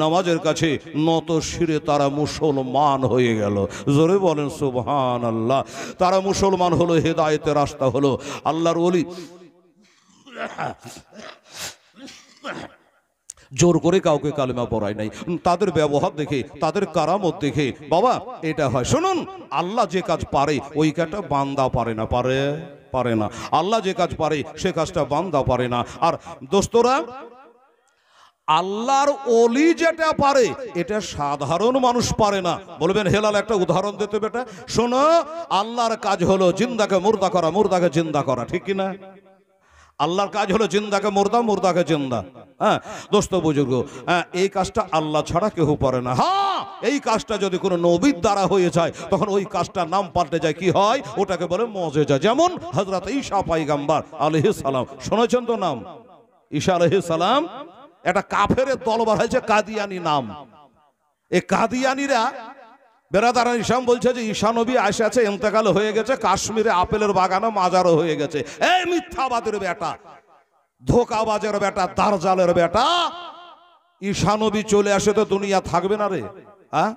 Speaker 1: নামাজের কাছে নত শিরে তারা মুসলমান হয়ে গেল। জোরে বলেন সুবহানাল্লাহ। তারা মুসলমান হলো, হেদায়েতের রাস্তা হলো। আল্লাহর ওলি জোর করে কাউকে কালেমা পড়ায় নাই, তাদের ব্যবহার দেখে, তাদের কারামত দেখে বাবা এটা হয়। শুনুন, আল্লাহ যে কাজ পারে ওই কাজটা বান্দা পারে না, পারে না। আল্লাহ যে কাজ পারে সে কাজটা বান্দা পারে না। আর দোস্তরা, আল্লাহর ওলি যেটা পারে এটা সাধারণ মানুষ পারে না। বলবেন হেলাল একটা উদাহরণ দিতে বেটা। শোনো, আল্লাহর কাজ হলো জিন্দাকে মুর্দা করা, মুর্দাকে জিন্দা করা, ঠিক কিনা? আল্লাহর কাজ হলো জিন্দাকে মুর্দা, মুর্দাকে জিন্দা। হ্যাঁ দোস্ত বুজুর্গ, এই কাজটা আল্লাহ ছাড়া কেউ পারে না। হ্যাঁ, এই কাজটা যদি কোনো নবীর দ্বারা হয়ে যায় তখন ওই কাজটার নাম পাল্টে যায়, কি হয়? ওটাকে বলে মুজিজা। যেমন হযরত ঈসা পয়গম্বর আলাইহিস সালাম, শুনেছেন তো নাম? ঈসা আলাইহিস সালাম একটা কাফেরের দল বানাইছে, কাদিয়ানি নাম। এই কাদিয়ানিরা বেরাদারান ইসলাম বলছে যে ঈসা নবী আসছে, ইন্তেকাল হয়ে গেছে, কাশ্মীরে আপেলের বাগানে মাজারও হয়ে গেছে। এই মিথ্যাবাদের বেটা, ধোকাবাজের বেটা, দারজালের বেটা, ঈসা নবী চলে আসে তো দুনিয়া থাকবে না রে? হ্যাঁ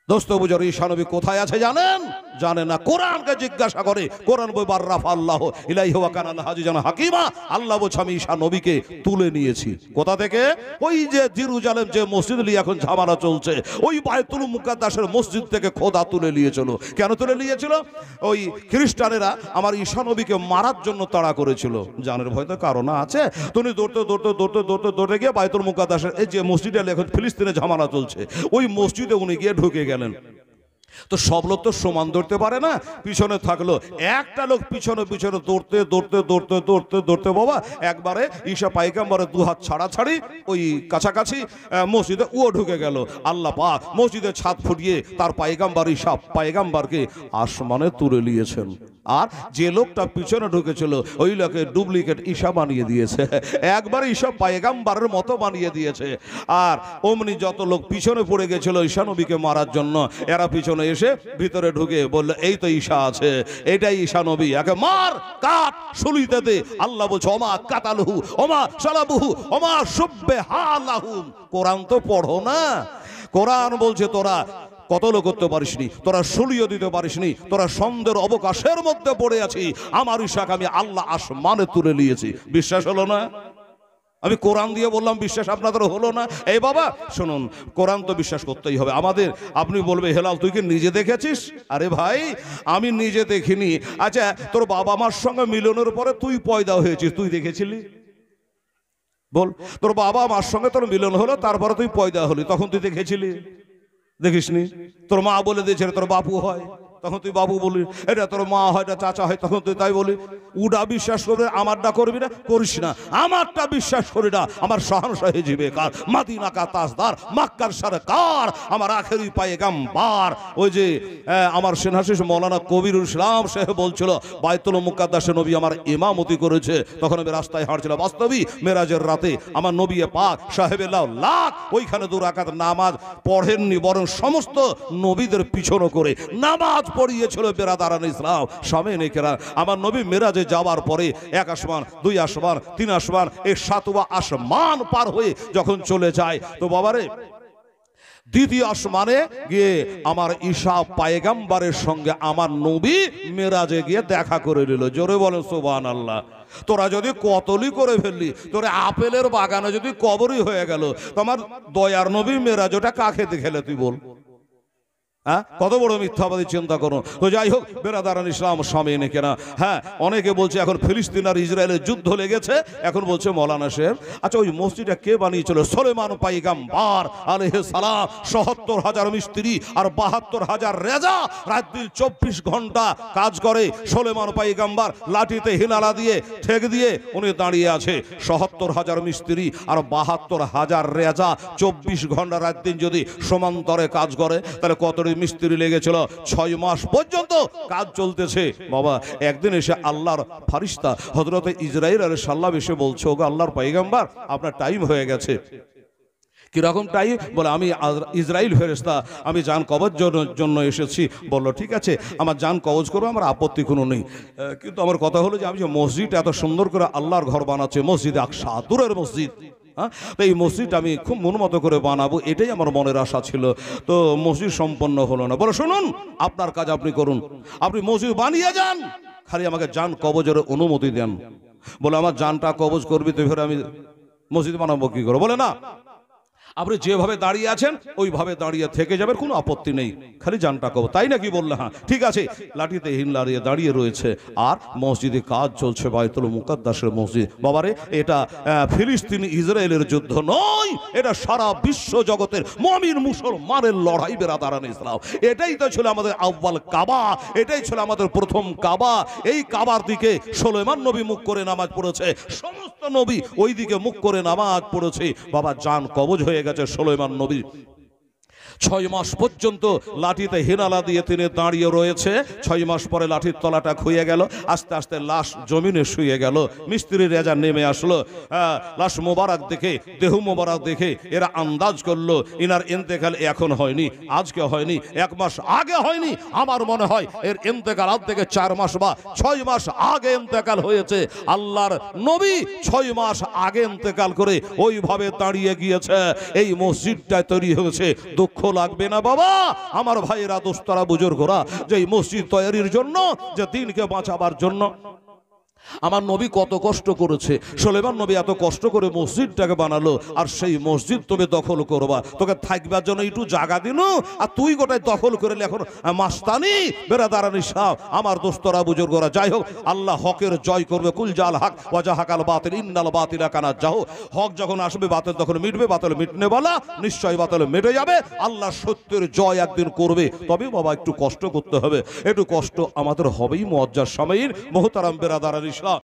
Speaker 1: দোস্ত বুঝর, ঈসা নবী কোথায় আছে জানেন? জানে না। কোরআনকে জিজ্ঞাসা করে, কোরআন বই বাররাফা আল্লাহ ইলাইহি ওয়া কানা হাজিজান হাকিমা। আল্লাহ বলছে আমি ঈসা নবীকে তুলে নিয়েছি। কোথা থেকে? ওই যে জেরুজালেম যে মসজিদ নিয়ে এখন ঝামেলা চলছে, ওই বায়তুল মুকাদ্দাসের মসজিদ থেকে খোদা তুলে নিয়েছিল। কেন তুলে নিয়েছিল? ওই খ্রিস্টানেরা আমার ঈসা নবীকে মারার জন্য তাড়া করেছিল। জানের ভয় তো কারণ আছে। তুমি দৌড়তে গিয়ে বায়তুল মুকাদ্দাসের এই যে মসজিদে এখন ফিলিস্তিনে ঝামেলা চলছে, ওই মসজিদে উনি গিয়ে ঢুকে গেলেন। তো সব লোক তো সমান দৌড়তে পারে না, পিছনে থাকলো একটা লোক, পিছনে পিছনে দৌড়তে বাবা একবারে ঈসা পয়গম্বরের দু হাত ছাড়াছাড়ি ওই কাছাকাছি মসজিদে ও ঢুকে গেল। আল্লাহ পাক মসজিদে ছাদ ফুটিয়ে তার পয়গম্বর ঈসা পয়গম্বরকে আসমানে তুলে নিয়েছেন। আর যে লোকটা পিছনে ঢুকেছিল ওই লোকে ডুপ্লিকেট ঈসা বানিয়ে দিয়েছে, একবার ঈসা পয়গম্বরের মতো বানিয়ে দিয়েছে। আর অমনি যত লোক পিছনে পড়ে গেছিল ঈসা নবীকে মারার জন্য, এরা পিছনে এসে ভিতরে ঢুকে বলল এই তো ঈসা আছে, এটাই ঈসা নবী, একে মার, কাট, সুলিতে দে। আল্লাহ বলছে ওমা কাতালহু ওমা সালাবুহু ওমা সুবহানাহুম। কোরআন তো পড়ো না। কোরআন বলছে তোরা কতল করতে পারিসনি, তোরা সুলিও দিতে পারিসনি, তোরা সন্দেহের অবকাশের মধ্যে পড়ে আছি। আমার ঈসাকে আমি আল্লাহ আসমানে তুলে নিয়েছি। বিশ্বাস হলো না? আমি কোরআন দিয়ে বললাম, বিশ্বাস আপনাদের হলো না? এই বাবা শুনুন, কোরআন তো বিশ্বাস করতেই হবে আমাদের। আপনি বলবে হেলাল তুই কি নিজে দেখেছিস? আরে ভাই আমি নিজে দেখিনি। আচ্ছা তোর বাবা মার সঙ্গে মিলনের পরে তুই পয়দা হয়েছিস, তুই দেখেছিলি? বল, তোর বাবা মার সঙ্গে তোর মিলন হলো, তারপরে তুই পয়দা হলি, তখন তুই দেখেছিলি? দেখিসনি। তোর মা বলে দিয়েছে তোর বাপু হয়, তখন তুই বাবু বলি। এটা তোর মা হয়, এটা চাচা হয়, তখন তুই তাই বলি। উডা বিশ্বাস করবে, আমারটা করবি না, করিস না। আমারটা বিশ্বাস করি না। আমার শাহনশাহে জিবে কার, মদিনা কা তাজদার, মক্কার সরকার, আমার আখেরি পয়গম্বর। ওই যে আমার সেনাশিস মৌলানা কবিরুল ইসলাম সাহেব বলছিল বায়তুল মুকাদ্দাসে নবী আমার ইমামতি করেছে, তখন আমি রাস্তায় হাঁটছিলাম। বাস্তবই মেরাজের রাতে আমার নবী পাক সাহেবে লাখ ওইখানে 2 রাকাত নামাজ পড়েননি, বরং সমস্ত নবীদের পিছনে করে নামাজ পড়িয়েছিল। বেরাদারান ইসলাম সামনে কেরা, আমার নবী মেরাজে যাওয়ার পরে 1 আসমান 2 আসমান 3 আসমান এই 7 আসমান পার হয়ে যখন চলে যায়, তো বাবারে দ্বিতীয় আসমানে গিয়ে আমার ঈসা পয়গম্বরের সঙ্গে আমার নবী মেরাজে গিয়ে দেখা করে নিল। জোরে বলেন সুবহানাল্লাহ। তোরা যদি কতলি করে ফেললি, তোরে আপেলের বাগানে যদি কবরই হয়ে গেল, তোমার দয়ার নবী মেরাজ ওটা কাকে দেখেলে তুই বল? হ্যাঁ, কত বড় মিথ্যাবাদী চিন্তা করুন। তো যাই হোক বেরাদারান ইসলাম স্বামী নাকি না, হ্যাঁ অনেকে বলছে এখন ফিলিস্তিন আর ইসরায়েলের যুদ্ধ লেগেছে, এখন বলছে মৌলানা সাহেব আচ্ছা ওই মসজিদটা কে বানিয়েছিল? সুলাইমান পয়গম্বর আলাইহিস সালাম। ৭৭,০০০ মিস্ত্রি আর ৭২,০০০ রেজা রাত দিন ২৪ ঘন্টা কাজ করে। সুলাইমান পয়গম্বর লাঠিতে হিনালা দিয়ে ঠেক দিয়ে উনি দাঁড়িয়ে আছে। ৭৭,০০০ মিস্ত্রি আর ৭২,০০০ রেজা ২৪ ঘন্টা রাত দিন যদি সমান্তরে কাজ করে, তাহলে কত মিস্ত্রি লেগেছিল? ৬ মাস পর্যন্ত কাজ চলতেছে। বাবা একদিন এসে আল্লাহর ফারিস্তা হযরতে ইসরাইল আলাইহিস সালাম এসে বলছে, ওগো আল্লাহর পয়গম্বর আপনার টাইম হয়ে গেছে। কিরকম টাইম? বলে আমি ইসরাইল ফেরেশতা, আমি জান কবজ জন্য এসেছি। বলল ঠিক আছে আমার জান কবজ করো, আমার আপত্তি কোনো নেই, কিন্তু আমার কথা হলো যে আমি যে মসজিদ এত সুন্দর করে আল্লাহর ঘর বানাচ্ছে, মসজিদ আকসা দূরের মসজিদ, হ্যাঁ তো এই মসজিদ আমি খুব মন মতো করে বানাবো, এটাই আমার মনের আশা ছিল। তো মসজিদ সম্পন্ন হলো না। বলে শুনুন আপনার কাজ আপনি করুন, আপনি মসজিদ বানিয়ে যান, খালি আমাকে জান কবজের অনুমতি দেন। বলে আমার জানটা কবজ করবি তো ফের আমি মসজিদ বানাবো কি করে? বলে না, আপনি যেভাবে দাঁড়িয়ে আছেন ওইভাবে দাঁড়িয়ে থেকে যাবেন, কোনো আপত্তি নেই, খালি জানটা কবজ। তাই নাকি? বললে হ্যাঁ ঠিক আছে। লাঠিতে হিনলাড়িয়ে দাঁড়িয়ে রয়েছে আর মসজিদে কাজ চলছে, বাইতুল মুকাদ্দাসের মসজিদ। বাবারে এটা ফিলিস্তিন ইসরায়েলের যুদ্ধ নয়, এটা সারা বিশ্ব জগতের মুমিন মুসলমানের লড়াই বেরাদারান ইসলাম। এটাই তো ছিল আমাদের আউয়াল কাবা, এটাই ছিল আমাদের প্রথম কাবা। এই কাবার দিকে সুলাইমান নবী মুখ করে নামাজ পড়েছে, সমস্ত নবী ওই দিকে মুখ করে নামাজ পড়েছে। বাবা জান কবজ হয়ে গেছে সুলাইমান নবী। ৬ মাস পর্যন্ত লাঠিতে হিনালা দিয়ে তিনি দাঁড়িয়ে রয়েছে। ৬ মাস পরে লাঠির তলাটা খুইয়ে গেল, আস্তে আস্তে লাশ জমিনে শুয়ে গেল। মিস্ত্রি রেজা নেমে আসলো, লাশ মোবারক দেখে, দেহ মোবারক দেখে এরা আন্দাজ করলো ইনার ইন্তেকাল এখন হয়নি, আজকে হয়নি, ১ মাস আগে হয়নি, আমার মনে হয় এর ইন্তেকাল আজ থেকে ৪ মাস বা ৬ মাস আগে ইন্তেকাল হয়েছে। আল্লাহর নবী ৬ মাস আগে ইন্তেকাল করে ওইভাবে দাঁড়িয়ে গিয়েছে। এই মসজিদটা তৈরি হয়েছে। দুঃখ লাগবে না বাবা আমার ভাইয়েরা, দোস্তরা, বুজুর্গরা, যে এই মসজিদ তৈরির জন্য, যে দিনকে বাঁচাবার জন্য আমার নবী কত কষ্ট করেছে। সুলাইমান নবী এত কষ্ট করে মসজিদটাকে বানালো, আর সেই মসজিদ তুমি দখল করবা, তোকে থাকবার জন্য একটু জায়গা দিল, আর তুই গোটাই দখল করে এখন মাস্তানি বেরাদারান ইসলাম। আমার দোস্তরা, বুজুর্গরা, যাই হোক আল্লাহ হকের জয় করবে। কুল জাল হক ওয়াজাহাকাল বাতিল ইন্নাল বাতিলা কানা জাহু। হক যখন আসবে বাতিল তখন মিটবে, বাতিল মিটনে বলা নিশ্চয় বাতিল মিটে যাবে। আল্লাহ সত্যের জয় একদিন করবে। তবে বাবা একটু কষ্ট করতে হবে, একটু কষ্ট আমাদের হবেই। মুআজ্জাজ সামাইর মোহতারাম বেরাদারান ইসলাম।